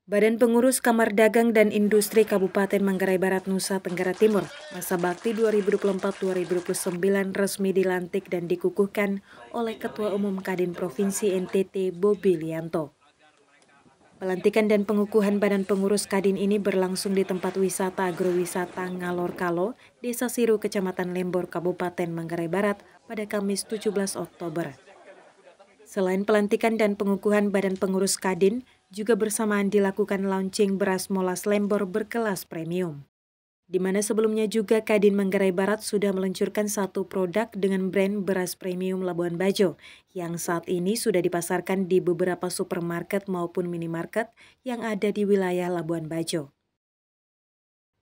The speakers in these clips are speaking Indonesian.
Badan Pengurus Kamar Dagang dan Industri Kabupaten Manggarai Barat, Nusa Tenggara Timur, masa bakti 2024-2029 resmi dilantik dan dikukuhkan oleh Ketua Umum Kadin Provinsi NTT Bobi Lianto. Pelantikan dan pengukuhan Badan Pengurus Kadin ini berlangsung di tempat wisata agrowisata Ngalor Kalo, Desa Siru, Kecamatan Lembor, Kabupaten Manggarai Barat pada Kamis 17 Oktober. Selain pelantikan dan pengukuhan Badan Pengurus Kadin, juga bersamaan dilakukan launching beras molas Lembor berkelas premium. Di mana sebelumnya juga Kadin Manggarai Barat sudah meluncurkan satu produk dengan brand beras premium Labuan Bajo, yang saat ini sudah dipasarkan di beberapa supermarket maupun minimarket yang ada di wilayah Labuan Bajo.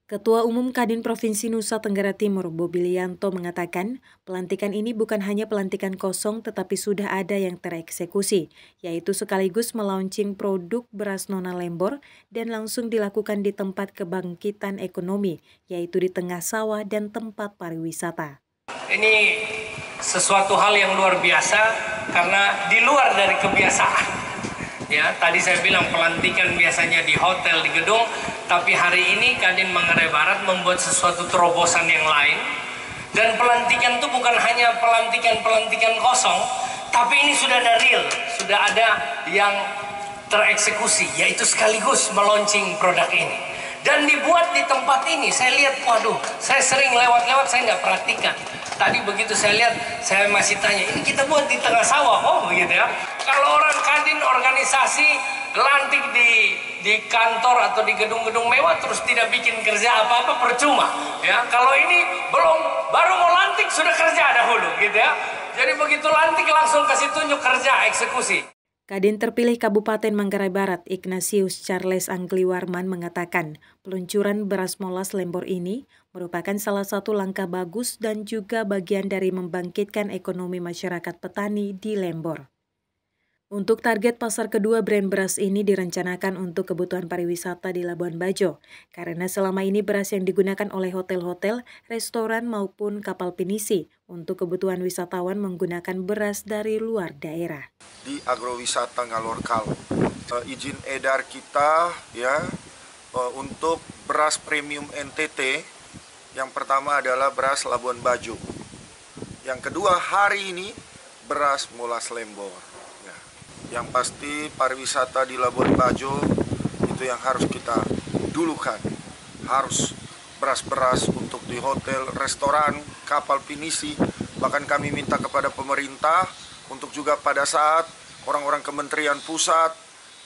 Ketua Umum Kadin Provinsi Nusa Tenggara Timur, Bobi Lianto, mengatakan pelantikan ini bukan hanya pelantikan kosong tetapi sudah ada yang tereksekusi, yaitu sekaligus melaunching produk beras Nona Lembor dan langsung dilakukan di tempat kebangkitan ekonomi, yaitu di tengah sawah dan tempat pariwisata. Ini sesuatu hal yang luar biasa karena di luar dari kebiasaan. Ya, tadi saya bilang pelantikan biasanya di hotel, di gedung, tapi hari ini Kadin Manggarai Barat membuat sesuatu terobosan yang lain. Dan pelantikan itu bukan hanya pelantikan kosong, tapi ini sudah ada real, sudah ada yang tereksekusi, yaitu sekaligus meluncing produk ini. Dan dibuat di tempat ini, saya lihat, waduh, saya sering lewat-lewat, saya nggak perhatikan. Tadi begitu saya lihat, saya masih tanya, ini kita buat di tengah sawah, oh begitu ya. Kalau orang Kadin organisasi lantik di kantor atau di gedung-gedung mewah terus tidak bikin kerja apa-apa percuma. Ya, kalau ini belum, baru mau lantik sudah kerja dahulu, gitu ya. Jadi begitu lantik langsung kasih tunjuk kerja, eksekusi. Kadin terpilih Kabupaten Manggarai Barat, Ignatius Charles Angliwarman, mengatakan peluncuran beras molas Lembor ini merupakan salah satu langkah bagus dan juga bagian dari membangkitkan ekonomi masyarakat petani di Lembor. Untuk target pasar kedua, brand beras ini direncanakan untuk kebutuhan pariwisata di Labuan Bajo, karena selama ini beras yang digunakan oleh hotel-hotel, restoran maupun kapal pinisi untuk kebutuhan wisatawan menggunakan beras dari luar daerah. Di agrowisata Ngalor Kalo, izin edar kita ya untuk beras premium NTT, yang pertama adalah beras Labuan Bajo, yang kedua hari ini beras molas Lembor. Yang pasti pariwisata di Labuan Bajo itu yang harus kita dulukan. Harus beras-beras untuk di hotel, restoran, kapal pinisi. Bahkan kami minta kepada pemerintah untuk juga pada saat orang-orang kementerian pusat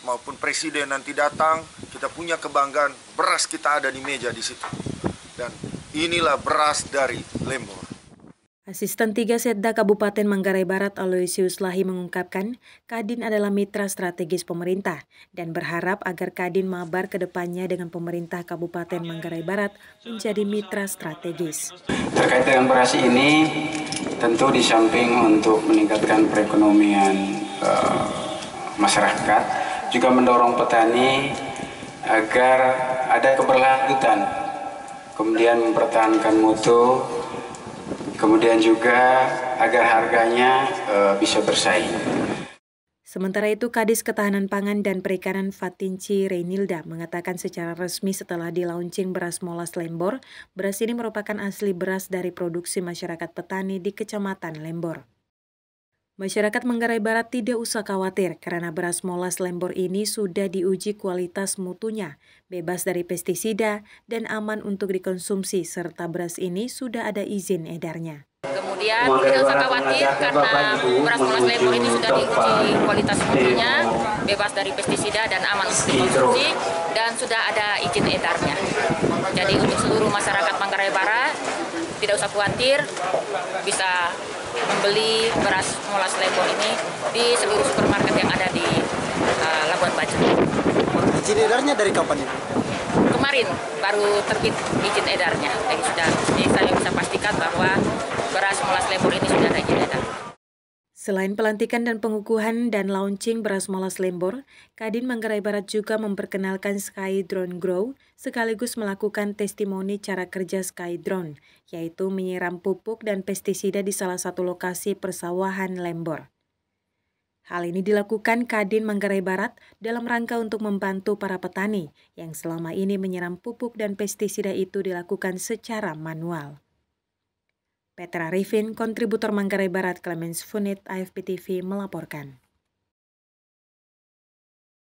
maupun presiden nanti datang, kita punya kebanggaan beras kita ada di meja di situ. Dan inilah beras dari Lembor. Asisten 3 Setda Kabupaten Manggarai Barat Aloysius Lahi mengungkapkan Kadin adalah mitra strategis pemerintah dan berharap agar Kadin mabar ke depannya dengan pemerintah Kabupaten Manggarai Barat menjadi mitra strategis. Terkait dengan beras ini, tentu di samping untuk meningkatkan perekonomian masyarakat, juga mendorong petani agar ada keberlanjutan, kemudian mempertahankan mutu, kemudian juga agar harganya bisa bersaing. Sementara itu, Kadis Ketahanan Pangan dan Perikanan Fatinci Reynilda mengatakan secara resmi setelah dilaunching beras molas Lembor, beras ini merupakan asli beras dari produksi masyarakat petani di Kecamatan Lembor. Masyarakat Manggarai Barat tidak usah khawatir karena beras molas Lembor ini sudah diuji kualitas mutunya, bebas dari pestisida dan aman untuk dikonsumsi, serta beras ini sudah ada izin edarnya. Kemudian tidak usah khawatir karena beras molas Lembor ini sudah diuji kualitas mutunya, bebas dari pestisida dan aman untuk dikonsumsi, dan sudah ada izin edarnya. Jadi untuk seluruh masyarakat Manggarai Barat tidak usah khawatir, bisa membeli beras molas Lembor ini di seluruh supermarket yang ada di Labuan Bajo. Izin edarnya dari kapan ini? Kemarin baru terbit izin edarnya, jadi saya bisa pastikan bahwa beras molas Lembor ini sudah ada izin edar. Selain pelantikan dan pengukuhan dan launching beras molas Lembor, Kadin Manggarai Barat juga memperkenalkan Sky Drone Grow sekaligus melakukan testimoni cara kerja Sky Drone, yaitu menyiram pupuk dan pestisida di salah satu lokasi persawahan Lembor. Hal ini dilakukan Kadin Manggarai Barat dalam rangka untuk membantu para petani yang selama ini menyiram pupuk dan pestisida itu dilakukan secara manual. Petra Arifin, kontributor Manggarai Barat Clemens Funit, AFP TV melaporkan.